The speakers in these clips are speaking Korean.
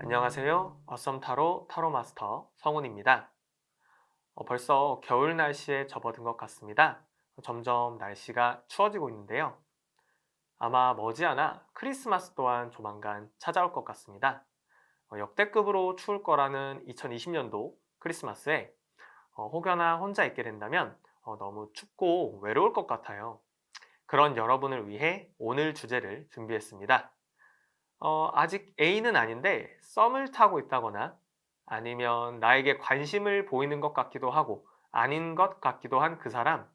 안녕하세요. 어썸타로 타로마스터 성훈입니다. 벌써 겨울 날씨에 접어든 것 같습니다. 점점 날씨가 추워지고 있는데요. 아마 머지않아 크리스마스 또한 조만간 찾아올 것 같습니다. 역대급으로 추울 거라는 2020년도 크리스마스에 혹여나 혼자 있게 된다면 너무 춥고 외로울 것 같아요. 그런 여러분을 위해 오늘 주제를 준비했습니다. 아직 애인은 아닌데 썸을 타고 있다거나 아니면 나에게 관심을 보이는 것 같기도 하고 아닌 것 같기도 한 그 사람,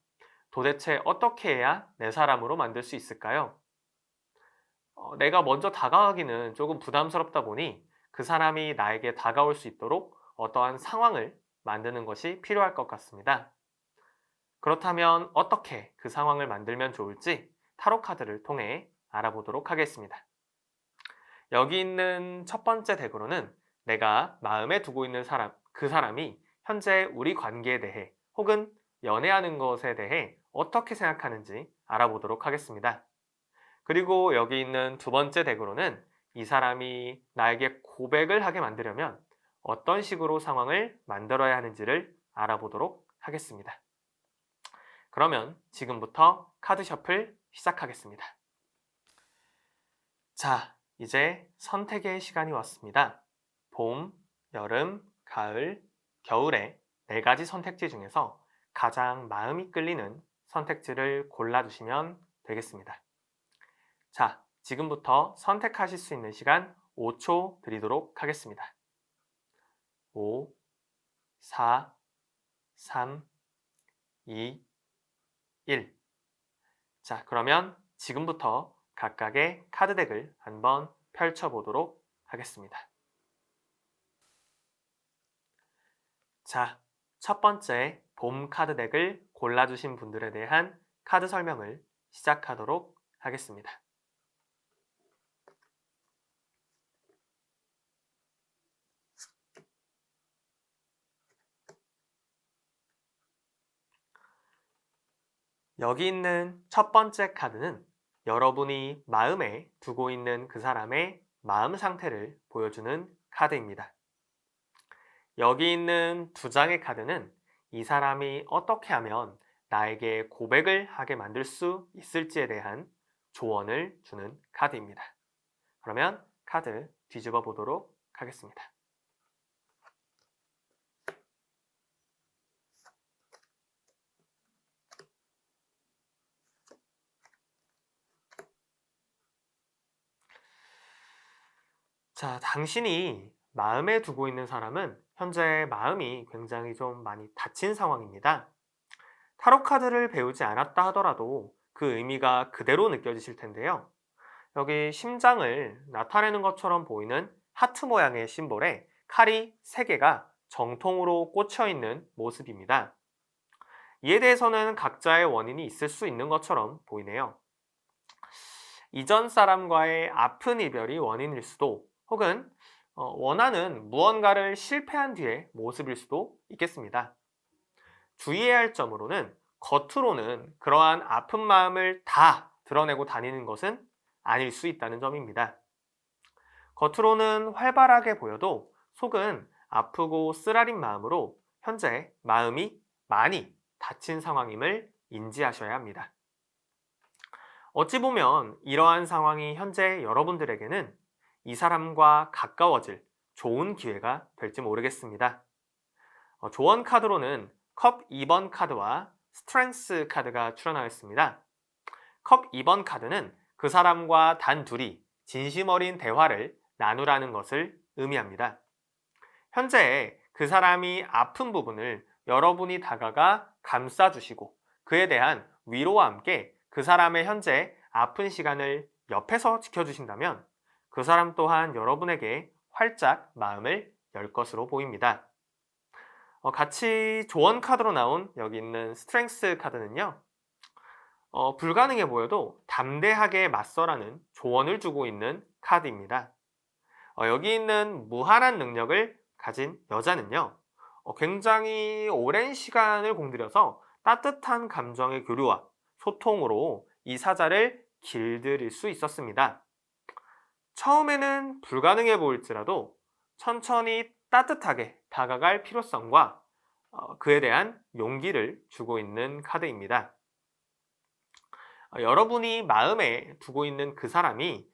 도대체 어떻게 해야 내 사람으로 만들 수 있을까요? 내가 먼저 다가가기는 조금 부담스럽다 보니 그 사람이 나에게 다가올 수 있도록 어떠한 상황을 만드는 것이 필요할 것 같습니다. 그렇다면 어떻게 그 상황을 만들면 좋을지 타로 카드를 통해 알아보도록 하겠습니다. 여기 있는 첫 번째 덱으로는 내가 마음에 두고 있는 사람, 그 사람이 현재 우리 관계에 대해 혹은 연애하는 것에 대해 어떻게 생각하는지 알아보도록 하겠습니다. 그리고 여기 있는 두 번째 덱으로는 이 사람이 나에게 고백을 하게 만들려면 어떤 식으로 상황을 만들어야 하는지를 알아보도록 하겠습니다. 그러면 지금부터 카드 셔플 시작하겠습니다. 자, 이제 선택의 시간이 왔습니다. 봄, 여름, 가을, 겨울의 4가지 선택지 중에서 가장 마음이 끌리는 선택지를 골라주시면 되겠습니다. 자, 지금부터 선택하실 수 있는 시간 5초 드리도록 하겠습니다. 5, 4, 3, 2, 1. 자, 그러면 지금부터 각각의 카드 덱을 한번 펼쳐보도록 하겠습니다. 자, 첫 번째 봄 카드 덱을 골라주신 분들에 대한 카드 설명을 시작하도록 하겠습니다. 여기 있는 첫 번째 카드는 여러분이 마음에 두고 있는 그 사람의 마음 상태를 보여주는 카드입니다. 여기 있는 두 장의 카드는 이 사람이 어떻게 하면 나에게 고백을 하게 만들 수 있을지에 대한 조언을 주는 카드입니다. 그러면 카드 뒤집어 보도록 하겠습니다. 자, 당신이 마음에 두고 있는 사람은 현재 마음이 굉장히 좀 많이 다친 상황입니다. 타로 카드를 배우지 않았다 하더라도 그 의미가 그대로 느껴지실 텐데요. 여기 심장을 나타내는 것처럼 보이는 하트 모양의 심볼에 칼이 3개가 정통으로 꽂혀 있는 모습입니다. 이에 대해서는 각자의 원인이 있을 수 있는 것처럼 보이네요. 이전 사람과의 아픈 이별이 원인일 수도 혹은 원하는 무언가를 실패한 뒤의 모습일 수도 있겠습니다. 주의해야 할 점으로는 겉으로는 그러한 아픈 마음을 다 드러내고 다니는 것은 아닐 수 있다는 점입니다. 겉으로는 활발하게 보여도 속은 아프고 쓰라린 마음으로 현재 마음이 많이 다친 상황임을 인지하셔야 합니다. 어찌 보면 이러한 상황이 현재 여러분들에게는 이 사람과 가까워질 좋은 기회가 될지 모르겠습니다. 조언 카드로는 컵 2번 카드와 스트렝스 카드가 출연하였습니다. 컵 2번 카드는 그 사람과 단 둘이 진심 어린 대화를 나누라는 것을 의미합니다. 현재 그 사람이 아픈 부분을 여러분이 다가가 감싸주시고 그에 대한 위로와 함께 그 사람의 현재 아픈 시간을 옆에서 지켜주신다면 그 사람 또한 여러분에게 활짝 마음을 열 것으로 보입니다. 같이 조언 카드로 나온 여기 있는 스트렝스 카드는요. 불가능해 보여도 담대하게 맞서라는 조언을 주고 있는 카드입니다. 여기 있는 무한한 능력을 가진 여자는요. 굉장히 오랜 시간을 공들여서 따뜻한 감정의 교류와 소통으로 이 사자를 길들일 수 있었습니다. 처음에는 불가능해 보일지라도 천천히 따뜻하게 다가갈 필요성과 그에 대한 용기를 주고 있는 카드입니다. 여러분이 마음에 두고 있는 그 사람이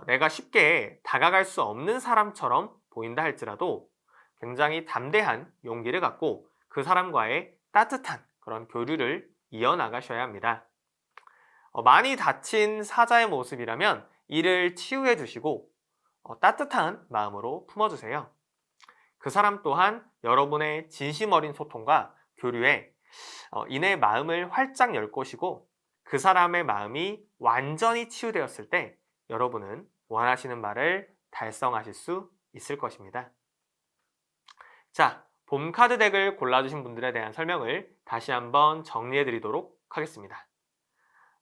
내가 쉽게 다가갈 수 없는 사람처럼 보인다 할지라도 굉장히 담대한 용기를 갖고 그 사람과의 따뜻한 그런 교류를 이어나가셔야 합니다. 많이 다친 사자의 모습이라면 이를 치유해 주시고 따뜻한 마음으로 품어주세요. 그 사람 또한 여러분의 진심 어린 소통과 교류에 이내 마음을 활짝 열 것이고 그 사람의 마음이 완전히 치유되었을 때 여러분은 원하시는 바를 달성하실 수 있을 것입니다. 자, 봄 카드 덱을 골라주신 분들에 대한 설명을 다시 한번 정리해 드리도록 하겠습니다.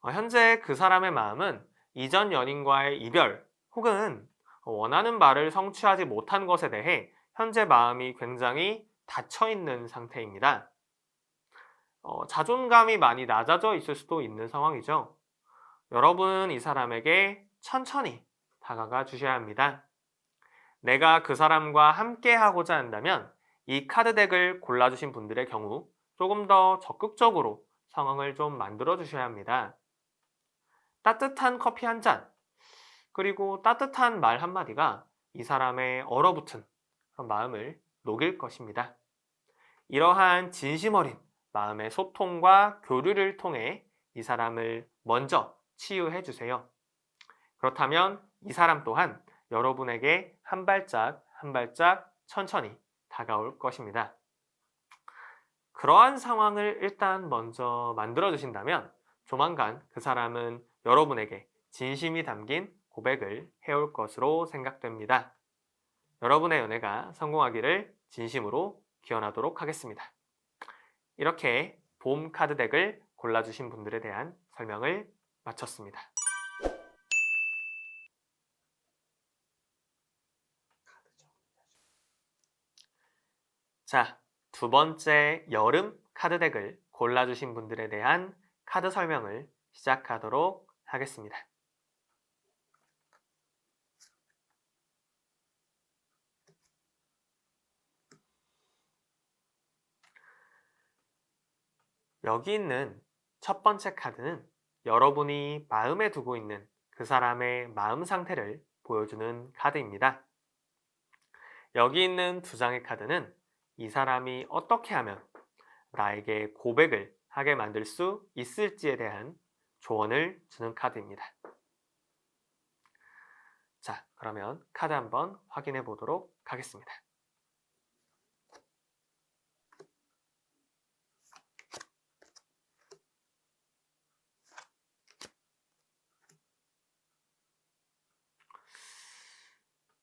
현재 그 사람의 마음은 이전 연인과의 이별 혹은 원하는 바를 성취하지 못한 것에 대해 현재 마음이 굉장히 닫혀있는 상태입니다. 자존감이 많이 낮아져 있을 수도 있는 상황이죠. 여러분 이 사람에게 천천히 다가가 주셔야 합니다. 내가 그 사람과 함께 하고자 한다면 이 카드 덱을 골라주신 분들의 경우 조금 더 적극적으로 상황을 좀 만들어 주셔야 합니다. 따뜻한 커피 한 잔, 그리고 따뜻한 말 한마디가 이 사람의 얼어붙은 그런 마음을 녹일 것입니다. 이러한 진심 어린 마음의 소통과 교류를 통해 이 사람을 먼저 치유해 주세요. 그렇다면 이 사람 또한 여러분에게 한 발짝 한 발짝 천천히 다가올 것입니다. 그러한 상황을 일단 먼저 만들어 주신다면 조만간 그 사람은 여러분에게 진심이 담긴 고백을 해올 것으로 생각됩니다. 여러분의 연애가 성공하기를 진심으로 기원하도록 하겠습니다. 이렇게 봄 카드 덱을 골라주신 분들에 대한 설명을 마쳤습니다. 자, 두 번째 여름 카드 덱을 골라주신 분들에 대한 카드 설명을 시작하도록 하겠습니다. 여기 있는 첫 번째 카드는 여러분이 마음에 두고 있는 그 사람의 마음 상태를 보여주는 카드입니다. 여기 있는 두 장의 카드는 이 사람이 어떻게 하면 나에게 고백을 하게 만들 수 있을지에 대한 조언을 주는 카드입니다. 자, 그러면 카드 한번 확인해 보도록 하겠습니다.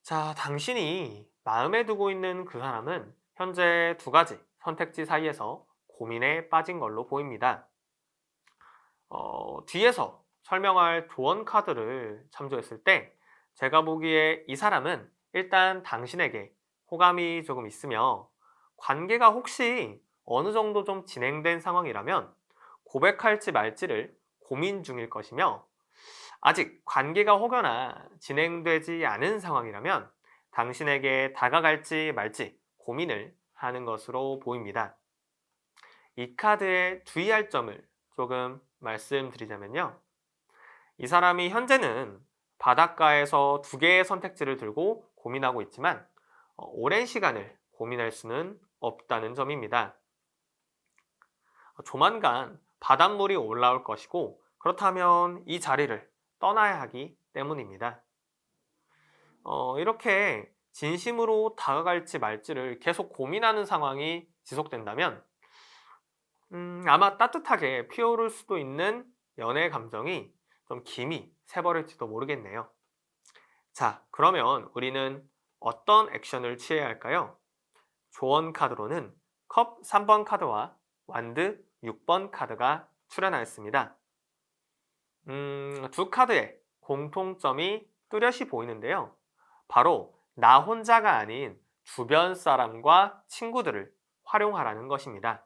자, 당신이 마음에 두고 있는 그 사람은 현재 두 가지 선택지 사이에서 고민에 빠진 걸로 보입니다. 뒤에서 설명할 조언 카드를 참조했을 때 제가 보기에 이 사람은 일단 당신에게 호감이 조금 있으며 관계가 혹시 어느 정도 좀 진행된 상황이라면 고백할지 말지를 고민 중일 것이며 아직 관계가 혹여나 진행되지 않은 상황이라면 당신에게 다가갈지 말지 고민을 하는 것으로 보입니다. 이 카드의 주의할 점을 조금 말씀드리자면요. 이 사람이 현재는 바닷가에서 두 개의 선택지를 들고 고민하고 있지만 오랜 시간을 고민할 수는 없다는 점입니다. 조만간 바닷물이 올라올 것이고 그렇다면 이 자리를 떠나야 하기 때문입니다. 이렇게 진심으로 다가갈지 말지를 계속 고민하는 상황이 지속된다면 아마 따뜻하게 피어오를 수도 있는 연애 감정이 좀 김이 새버릴지도 모르겠네요. 자, 그러면 우리는 어떤 액션을 취해야 할까요? 조언 카드로는 컵 3번 카드와 완드 6번 카드가 출연하였습니다. 두 카드에 공통점이 뚜렷이 보이는데요. 바로 나 혼자가 아닌 주변 사람과 친구들을 활용하라는 것입니다.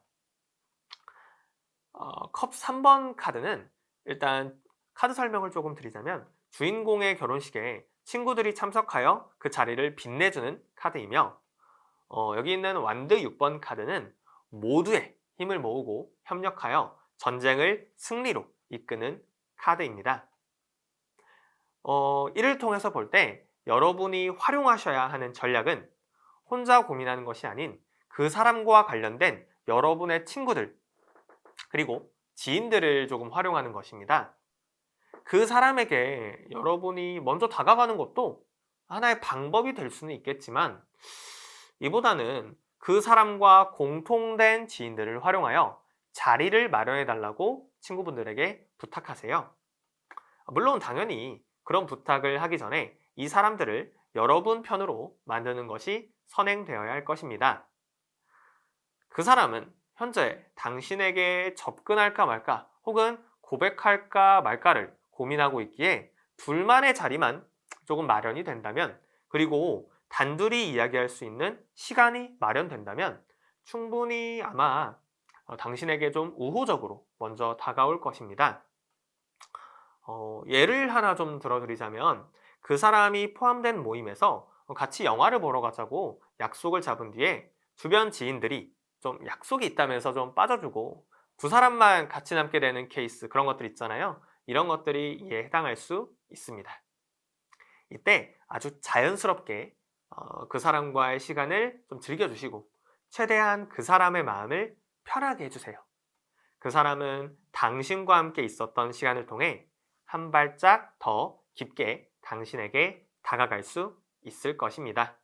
컵 3번 카드는 일단 카드 설명을 조금 드리자면 주인공의 결혼식에 친구들이 참석하여 그 자리를 빛내주는 카드이며 여기 있는 완드 6번 카드는 모두의 힘을 모으고 협력하여 전쟁을 승리로 이끄는 카드입니다. 이를 통해서 볼 때 여러분이 활용하셔야 하는 전략은 혼자 고민하는 것이 아닌 그 사람과 관련된 여러분의 친구들 그리고 지인들을 조금 활용하는 것입니다. 그 사람에게 여러분이 먼저 다가가는 것도 하나의 방법이 될 수는 있겠지만 이보다는 그 사람과 공통된 지인들을 활용하여 자리를 마련해 달라고 친구분들에게 부탁하세요. 물론 당연히 그런 부탁을 하기 전에 이 사람들을 여러분 편으로 만드는 것이 선행되어야 할 것입니다. 그 사람은 현재 당신에게 접근할까 말까 혹은 고백할까 말까를 고민하고 있기에 둘만의 자리만 조금 마련이 된다면 그리고 단둘이 이야기할 수 있는 시간이 마련된다면 충분히 아마 당신에게 좀 우호적으로 먼저 다가올 것입니다. 예를 하나 좀 들어드리자면 그 사람이 포함된 모임에서 같이 영화를 보러 가자고 약속을 잡은 뒤에 주변 지인들이 좀 약속이 있다면서 좀 빠져주고 두 사람만 같이 남게 되는 케이스 그런 것들 있잖아요. 이런 것들이 이에 해당할 수 있습니다. 이때 아주 자연스럽게 그 사람과의 시간을 좀 즐겨주시고 최대한 그 사람의 마음을 편하게 해주세요. 그 사람은 당신과 함께 있었던 시간을 통해 한 발짝 더 깊게 당신에게 다가갈 수 있을 것입니다.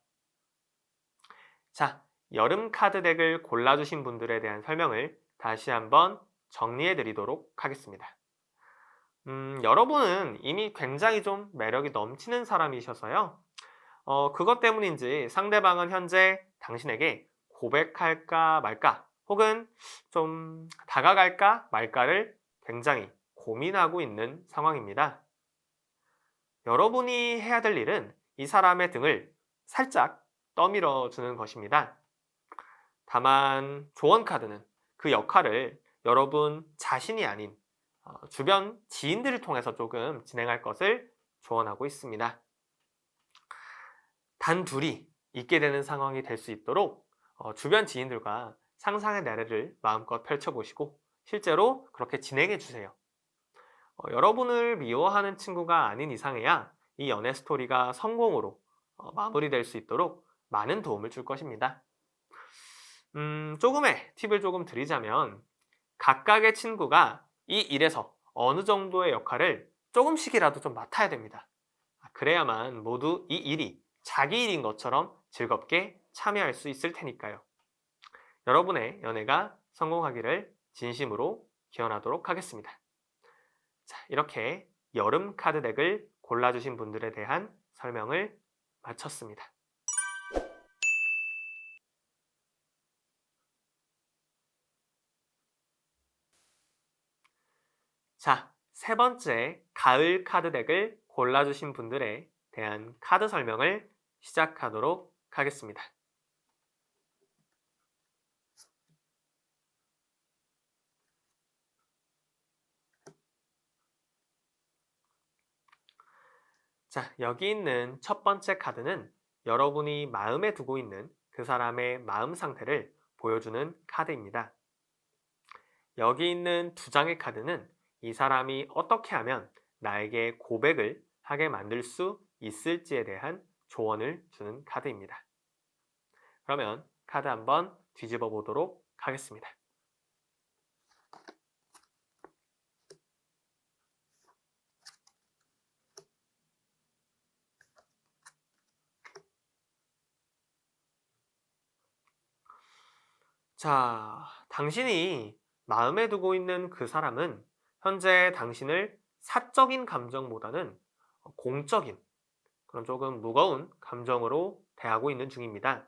자, 여름 카드 덱을 골라주신 분들에 대한 설명을 다시 한번 정리해 드리도록 하겠습니다. 여러분은 이미 굉장히 좀 매력이 넘치는 사람이셔서요. 그것 때문인지 상대방은 현재 당신에게 고백할까 말까 혹은 좀 다가갈까 말까를 굉장히 고민하고 있는 상황입니다. 여러분이 해야 될 일은 이 사람의 등을 살짝 떠밀어 주는 것입니다. 다만 조언 카드는 그 역할을 여러분 자신이 아닌 주변 지인들을 통해서 조금 진행할 것을 조언하고 있습니다. 단둘이 있게 되는 상황이 될 수 있도록 주변 지인들과 상상의 나래를 마음껏 펼쳐보시고 실제로 그렇게 진행해 주세요. 여러분을 미워하는 친구가 아닌 이상해야 이 연애 스토리가 성공으로 마무리될 수 있도록 많은 도움을 줄 것입니다. 조금의 팁을 조금 드리자면 각각의 친구가 이 일에서 어느 정도의 역할을 조금씩이라도 좀 맡아야 됩니다. 그래야만 모두 이 일이 자기 일인 것처럼 즐겁게 참여할 수 있을 테니까요. 여러분의 연애가 성공하기를 진심으로 기원하도록 하겠습니다. 자, 이렇게 여름 카드 덱을 골라주신 분들에 대한 설명을 마쳤습니다. 자, 세 번째 가을 카드 덱을 골라주신 분들에 대한 카드 설명을 시작하도록 하겠습니다. 자, 여기 있는 첫 번째 카드는 여러분이 마음에 두고 있는 그 사람의 마음 상태를 보여주는 카드입니다. 여기 있는 두 장의 카드는 이 사람이 어떻게 하면 나에게 고백을 하게 만들 수 있을지에 대한 조언을 주는 카드입니다. 그러면 카드 한번 뒤집어 보도록 하겠습니다. 자, 당신이 마음에 두고 있는 그 사람은 현재 당신을 사적인 감정보다는 공적인 그런 조금 무거운 감정으로 대하고 있는 중입니다.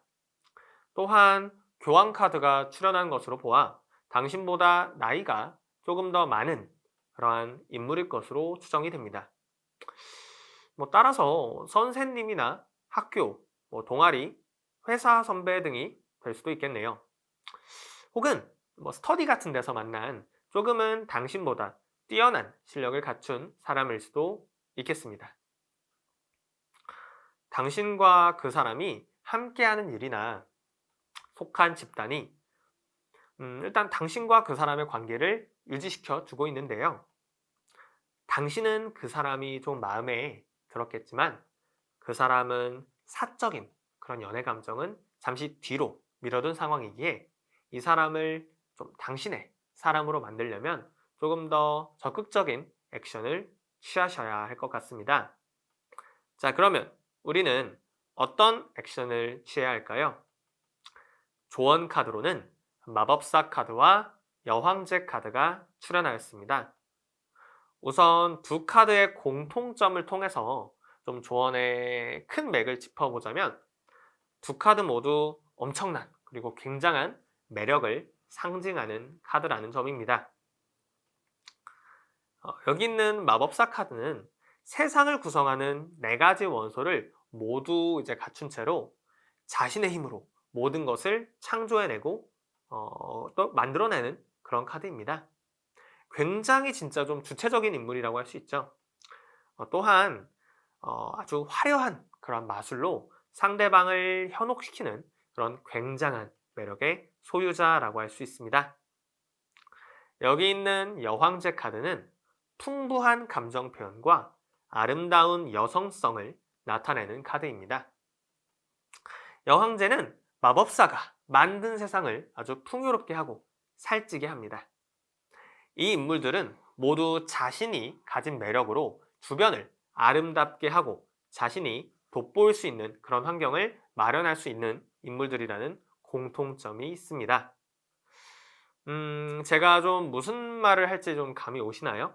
또한 교환 카드가 출현한 것으로 보아 당신보다 나이가 조금 더 많은 그러한 인물일 것으로 추정이 됩니다. 따라서 선생님이나 학교, 동아리, 회사 선배 등이 될 수도 있겠네요. 혹은 스터디 같은 데서 만난 조금은 당신보다 뛰어난 실력을 갖춘 사람일 수도 있겠습니다. 당신과 그 사람이 함께하는 일이나 속한 집단이 일단 당신과 그 사람의 관계를 유지시켜 주고 있는데요. 당신은 그 사람이 좀 마음에 들었겠지만 그 사람은 사적인 그런 연애 감정은 잠시 뒤로 미뤄둔 상황이기에 이 사람을 좀 당신의 사람으로 만들려면 조금 더 적극적인 액션을 취하셔야 할 것 같습니다. 자, 그러면 우리는 어떤 액션을 취해야 할까요? 조언 카드로는 마법사 카드와 여황제 카드가 출연하였습니다. 우선 두 카드의 공통점을 통해서 좀 조언의 큰 맥을 짚어보자면 두 카드 모두 엄청난 그리고 굉장한 매력을 상징하는 카드라는 점입니다. 여기 있는 마법사 카드는 세상을 구성하는 네 가지 원소를 모두 이제 갖춘 채로 자신의 힘으로 모든 것을 창조해내고 또 만들어내는 그런 카드입니다. 굉장히 진짜 좀 주체적인 인물이라고 할 수 있죠. 또한 아주 화려한 그런 마술로 상대방을 현혹시키는 그런 굉장한 매력의 소유자라고 할 수 있습니다. 여기 있는 여황제 카드는 풍부한 감정 표현과 아름다운 여성성을 나타내는 카드입니다. 여황제는 마법사가 만든 세상을 아주 풍요롭게 하고 살찌게 합니다. 이 인물들은 모두 자신이 가진 매력으로 주변을 아름답게 하고 자신이 돋보일 수 있는 그런 환경을 마련할 수 있는 인물들이라는 공통점이 있습니다. 제가 좀 무슨 말을 할지 좀 감이 오시나요?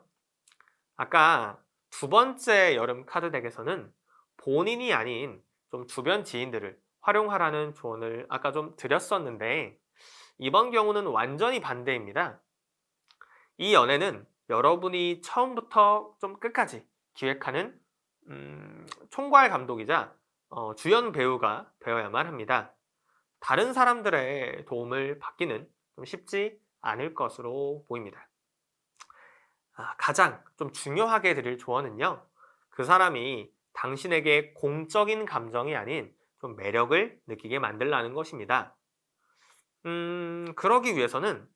아까 두 번째 여름 카드 덱에서는 본인이 아닌 좀 주변 지인들을 활용하라는 조언을 아까 좀 드렸었는데 이번 경우는 완전히 반대입니다. 이 연애는 여러분이 처음부터 좀 끝까지 기획하는 총괄 감독이자 주연 배우가 되어야만 합니다. 다른 사람들의 도움을 받기는 좀 쉽지 않을 것으로 보입니다. 가장 좀 중요하게 드릴 조언은요. 그 사람이 당신에게 공적인 감정이 아닌 좀 매력을 느끼게 만들라는 것입니다. 그러기 위해서는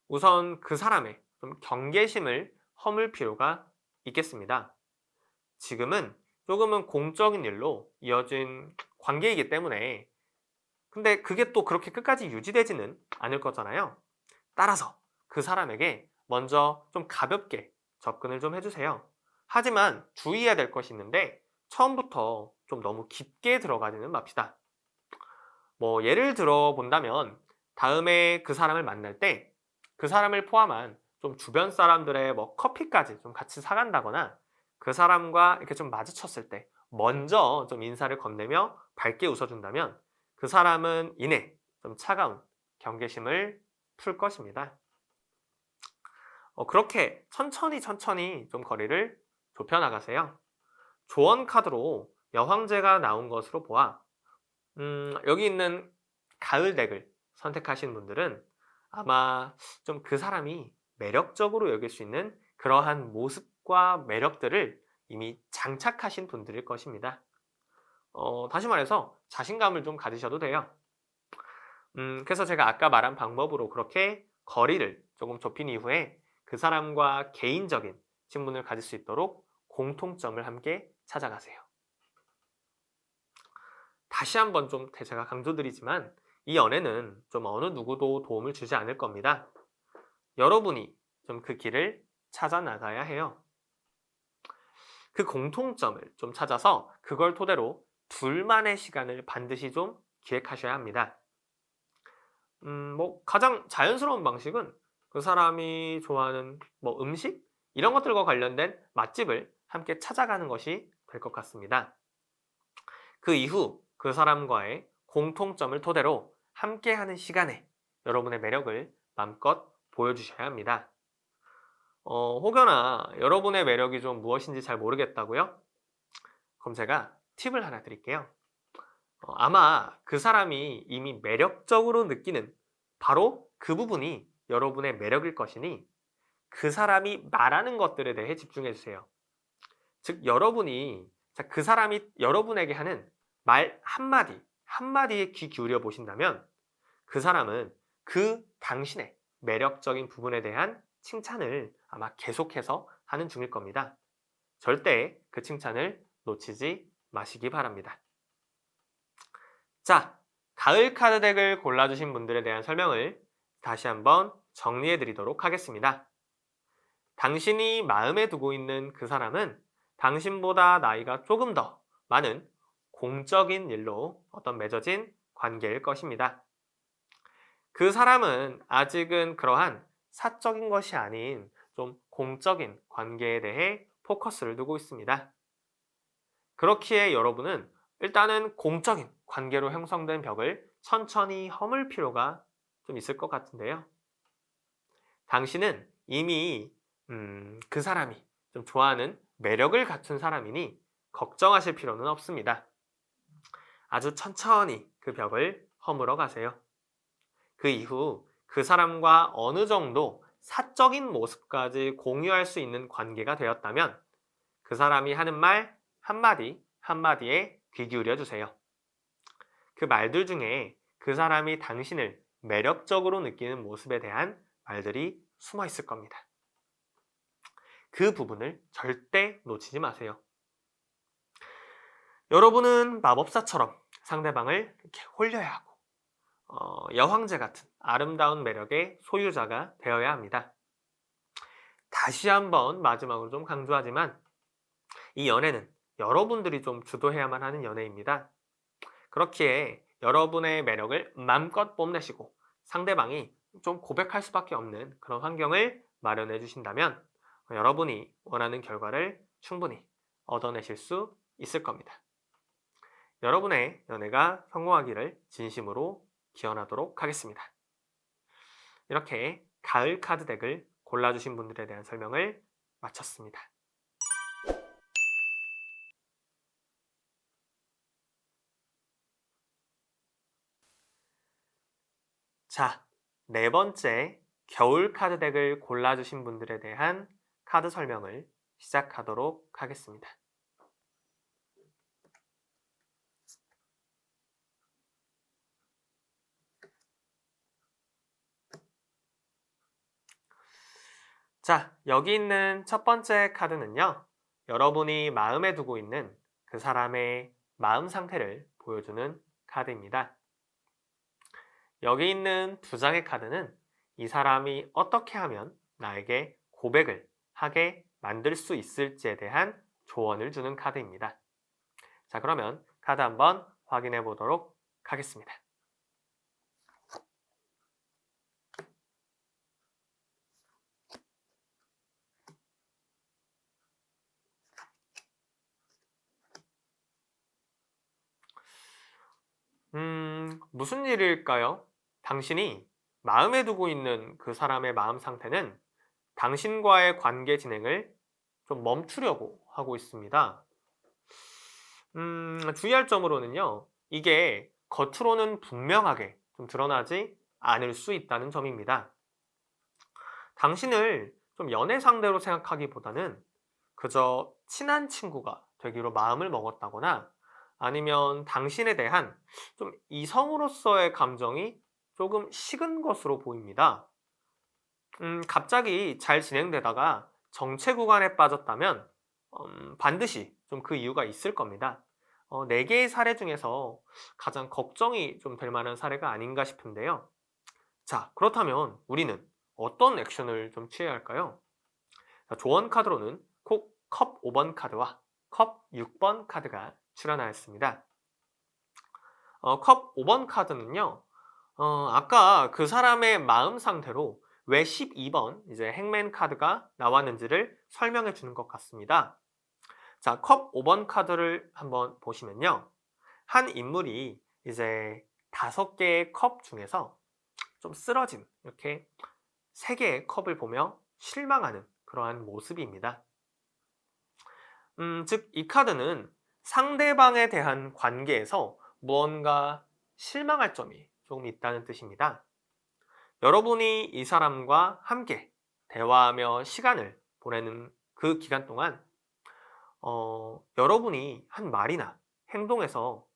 우선 그 사람의 좀 경계심을 허물 필요가 있겠습니다. 지금은 조금은 공적인 일로 이어진 관계이기 때문에 근데 그게 또 그렇게 끝까지 유지되지는 않을 거잖아요. 따라서 그 사람에게 먼저 좀 가볍게 접근을 좀 해주세요. 하지만 주의해야 될 것이 있는데 처음부터 좀 너무 깊게 들어가지는 맙시다. 뭐 예를 들어 본다면 다음에 그 사람을 만날 때 그 사람을 포함한 좀 주변 사람들의 뭐 커피까지 좀 같이 사간다거나 그 사람과 이렇게 좀 마주쳤을 때 먼저 좀 인사를 건네며 밝게 웃어준다면 그 사람은 이내 좀 차가운 경계심을 풀 것입니다. 그렇게 천천히 좀 거리를 좁혀 나가세요. 조언 카드로 여황제가 나온 것으로 보아 여기 있는 가을 덱을 선택하신 분들은 아마 좀 그 사람이 매력적으로 여길 수 있는 그러한 모습과 매력들을 이미 장착하신 분들일 것입니다. 다시 말해서 자신감을 좀 가지셔도 돼요. 그래서 제가 아까 말한 방법으로 그렇게 거리를 조금 좁힌 이후에 그 사람과 개인적인 친분을 가질 수 있도록 공통점을 함께 찾아가세요. 다시 한번 좀 제가 강조드리지만 이 연애는 좀 어느 누구도 도움을 주지 않을 겁니다. 여러분이 좀 그 길을 찾아 나가야 해요. 그 공통점을 좀 찾아서 그걸 토대로 둘만의 시간을 반드시 좀 기획하셔야 합니다. 뭐 가장 자연스러운 방식은 그 사람이 좋아하는 뭐 음식 이런 것들과 관련된 맛집을 함께 찾아가는 것이 될 것 같습니다. 그 이후 그 사람과의 공통점을 토대로 함께하는 시간에 여러분의 매력을 마음껏 보여주셔야 합니다. 혹여나 여러분의 매력이 좀 무엇인지 잘 모르겠다고요? 그럼 제가 팁을 하나 드릴게요. 아마 그 사람이 이미 매력적으로 느끼는 바로 그 부분이 여러분의 매력일 것이니 그 사람이 말하는 것들에 대해 집중해 주세요. 즉 여러분이 그 사람이 여러분에게 하는 말 한마디 한마디에 귀 기울여 보신다면 그 사람은 그 당신의 매력적인 부분에 대한 칭찬을 아마 계속해서 하는 중일 겁니다. 절대 그 칭찬을 놓치지 마시기 바랍니다. 자, 가을 카드 덱을 골라주신 분들에 대한 설명을 다시 한번 정리해 드리도록 하겠습니다. 당신이 마음에 두고 있는 그 사람은 당신보다 나이가 조금 더 많은 공적인 일로 맺어진 관계일 것입니다. 그 사람은 아직은 그러한 사적인 것이 아닌 좀 공적인 관계에 대해 포커스를 두고 있습니다. 그렇기에 여러분은 일단은 공적인 관계로 형성된 벽을 천천히 허물 필요가 좀 있을 것 같은데요. 당신은 이미 그 사람이 좀 좋아하는 매력을 갖춘 사람이니 걱정하실 필요는 없습니다. 아주 천천히 그 벽을 허물어 가세요. 그 이후 그 사람과 어느 정도 사적인 모습까지 공유할 수 있는 관계가 되었다면 그 사람이 하는 말 한마디 한마디에 귀 기울여 주세요. 그 말들 중에 그 사람이 당신을 매력적으로 느끼는 모습에 대한 말들이 숨어 있을 겁니다. 그 부분을 절대 놓치지 마세요. 여러분은 마법사처럼 상대방을 이렇게 홀려야 하고 여황제 같은 아름다운 매력의 소유자가 되어야 합니다. 다시 한번 마지막으로 좀 강조하지만 이 연애는 여러분들이 좀 주도해야만 하는 연애입니다. 그렇기에 여러분의 매력을 마음껏 뽐내시고 상대방이 좀 고백할 수밖에 없는 그런 환경을 마련해 주신다면 여러분이 원하는 결과를 충분히 얻어내실 수 있을 겁니다. 여러분의 연애가 성공하기를 진심으로 기원하도록 하겠습니다. 이렇게 가을 카드 덱을 골라주신 분들에 대한 설명을 마쳤습니다. 자, 네 번째 겨울 카드 덱을 골라주신 분들에 대한 카드 설명을 시작하도록 하겠습니다. 자, 여기 있는 첫 번째 카드는요, 여러분이 마음에 두고 있는 그 사람의 마음 상태를 보여주는 카드입니다. 여기 있는 두 장의 카드는 이 사람이 어떻게 하면 나에게 고백을 하게 만들 수 있을지에 대한 조언을 주는 카드입니다. 자, 그러면 카드 한번 확인해 보도록 하겠습니다. 무슨 일일까요? 당신이 마음에 두고 있는 그 사람의 마음 상태는 당신과의 관계 진행을 좀 멈추려고 하고 있습니다. 주의할 점으로는요, 이게 겉으로는 분명하게 좀 드러나지 않을 수 있다는 점입니다. 당신을 좀 연애 상대로 생각하기보다는 그저 친한 친구가 되기로 마음을 먹었다거나 아니면 당신에 대한 좀 이성으로서의 감정이 조금 식은 것으로 보입니다. 갑자기 잘 진행되다가 정체 구간에 빠졌다면 반드시 좀 그 이유가 있을 겁니다. 4개의 사례 중에서 가장 걱정이 좀 될 만한 사례가 아닌가 싶은데요. 자, 그렇다면 우리는 어떤 액션을 좀 취해야 할까요? 자, 조언 카드로는 컵 5번 카드와 컵 6번 카드가 출연하였습니다. 컵 5번 카드는요, 아까 그 사람의 마음 상태로 왜 12번 이제 행맨 카드가 나왔는지를 설명해 주는 것 같습니다. 자, 컵 5번 카드를 한번 보시면요. 한 인물이 이제 5개의 컵 중에서 좀 쓰러진 이렇게 3개의 컵을 보며 실망하는 그러한 모습입니다. 즉, 이 카드는 상대방에 대한 관계에서 무언가 실망할 점이 조금 있다는 뜻입니다. 여러분이 이 사람과 함께 대화하며 시간을 보내는 그 기간 동안 여러분이 한 말이나 행동에서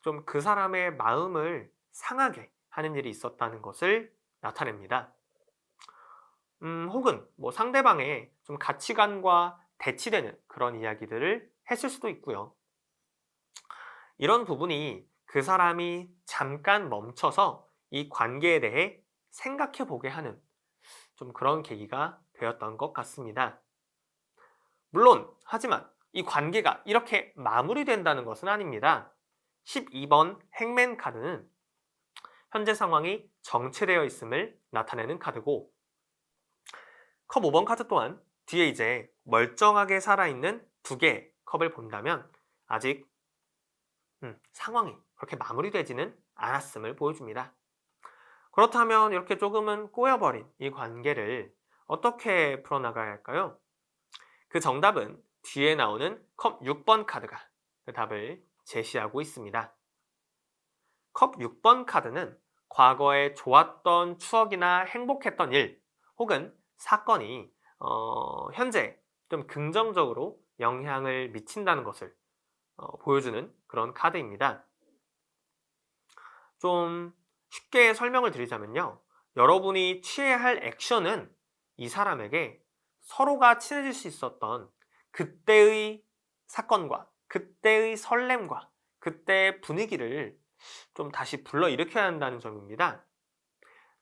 좀 그 사람의 마음을 상하게 하는 일이 있었다는 것을 나타냅니다. 혹은 뭐 상대방의 좀 가치관과 대치되는 그런 이야기들을 했을 수도 있고요. 이런 부분이 그 사람이 잠깐 멈춰서 이 관계에 대해 생각해 보게 하는 좀 그런 계기가 되었던 것 같습니다. 물론, 하지만 이 관계가 이렇게 마무리된다는 것은 아닙니다. 12번 행맨 카드는 현재 상황이 정체되어 있음을 나타내는 카드고, 컵 5번 카드 또한 뒤에 이제 멀쩡하게 살아있는 두 개의 컵을 본다면 아직 상황이 그렇게 마무리되지는 않았음을 보여줍니다. 그렇다면 이렇게 조금은 꼬여버린 이 관계를 어떻게 풀어나가야 할까요? 그 정답은 뒤에 나오는 컵 6번 카드가 그 답을 제시하고 있습니다. 컵 6번 카드는 과거에 좋았던 추억이나 행복했던 일 혹은 사건이 현재 좀 긍정적으로 영향을 미친다는 것을 보여주는 그런 카드입니다. 좀 쉽게 설명을 드리자면요. 여러분이 취해야 할 액션은 이 사람에게 서로가 친해질 수 있었던 그때의 사건과 그때의 설렘과 그때의 분위기를 좀 다시 불러일으켜야 한다는 점입니다.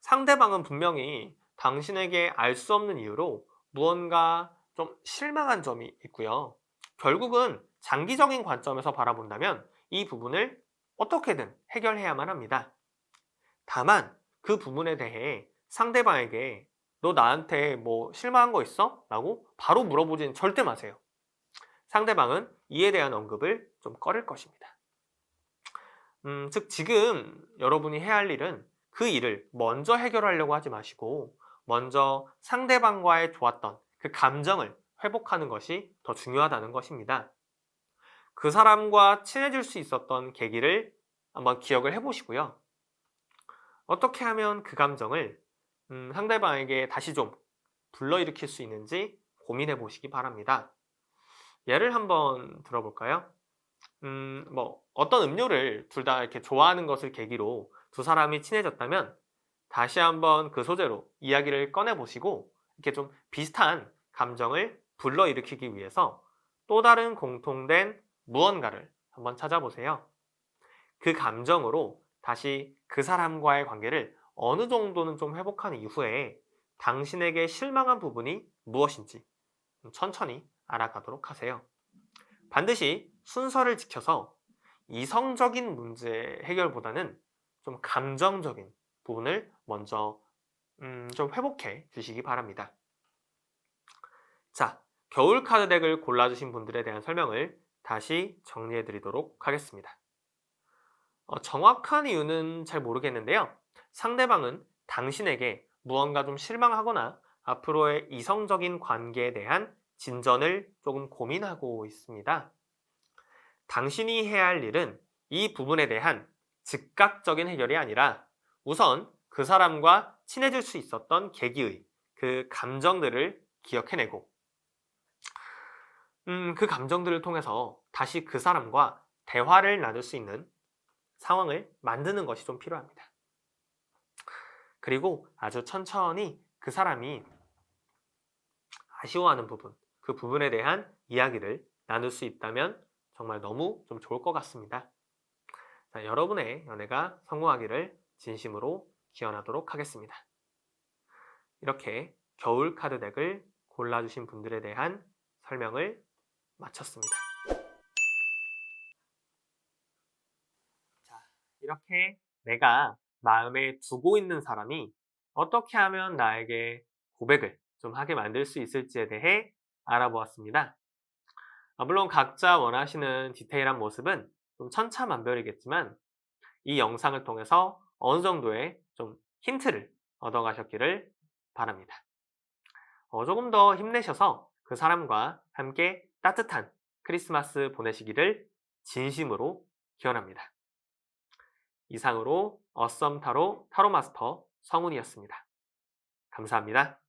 상대방은 분명히 당신에게 알 수 없는 이유로 무언가 좀 실망한 점이 있고요. 결국은 장기적인 관점에서 바라본다면 이 부분을 어떻게든 해결해야만 합니다. 다만 그 부분에 대해 상대방에게 너 나한테 뭐 실망한 거 있어? 라고 바로 물어보지는 절대 마세요. 상대방은 이에 대한 언급을 좀 꺼릴 것입니다. 즉 지금 여러분이 해야 할 일은 그 일을 먼저 해결하려고 하지 마시고 먼저 상대방과의 좋았던 그 감정을 회복하는 것이 더 중요하다는 것입니다. 그 사람과 친해질 수 있었던 계기를 한번 기억을 해보시고요. 어떻게 하면 그 감정을 상대방에게 다시 좀 불러일으킬 수 있는지 고민해 보시기 바랍니다. 예를 한번 들어볼까요? 뭐 어떤 음료를 둘 다 이렇게 좋아하는 것을 계기로 두 사람이 친해졌다면 다시 한번 그 소재로 이야기를 꺼내 보시고 이렇게 좀 비슷한 감정을 불러일으키기 위해서 또 다른 공통된 무언가를 한번 찾아보세요. 그 감정으로 다시 그 사람과의 관계를 어느 정도는 좀 회복한 이후에 당신에게 실망한 부분이 무엇인지 천천히 알아가도록 하세요. 반드시 순서를 지켜서 이성적인 문제 해결보다는 좀 감정적인 부분을 먼저 좀 회복해 주시기 바랍니다. 자, 겨울 카드 덱을 골라주신 분들에 대한 설명을 다시 정리해 드리도록 하겠습니다. 정확한 이유는 잘 모르겠는데요. 상대방은 당신에게 무언가 좀 실망하거나 앞으로의 이성적인 관계에 대한 진전을 조금 고민하고 있습니다. 당신이 해야 할 일은 이 부분에 대한 즉각적인 해결이 아니라 우선 그 사람과 친해질 수 있었던 계기의 그 감정들을 기억해내고 그 감정들을 통해서 다시 그 사람과 대화를 나눌 수 있는 상황을 만드는 것이 좀 필요합니다. 그리고 아주 천천히 그 사람이 아쉬워하는 부분, 그 부분에 대한 이야기를 나눌 수 있다면 정말 너무 좀 좋을 것 같습니다. 자, 여러분의 연애가 성공하기를 진심으로 기원하도록 하겠습니다. 이렇게 겨울 카드 덱을 골라주신 분들에 대한 설명을 마쳤습니다. 자, 이렇게 내가 마음에 두고 있는 사람이 어떻게 하면 나에게 고백을 좀 하게 만들 수 있을지에 대해 알아보았습니다. 물론 각자 원하시는 디테일한 모습은 좀 천차만별이겠지만 이 영상을 통해서 어느 정도의 좀 힌트를 얻어가셨기를 바랍니다. 조금 더 힘내셔서 그 사람과 함께 따뜻한 크리스마스 보내시기를 진심으로 기원합니다. 이상으로 어썸 타로 타로마스터 성훈이었습니다. 감사합니다.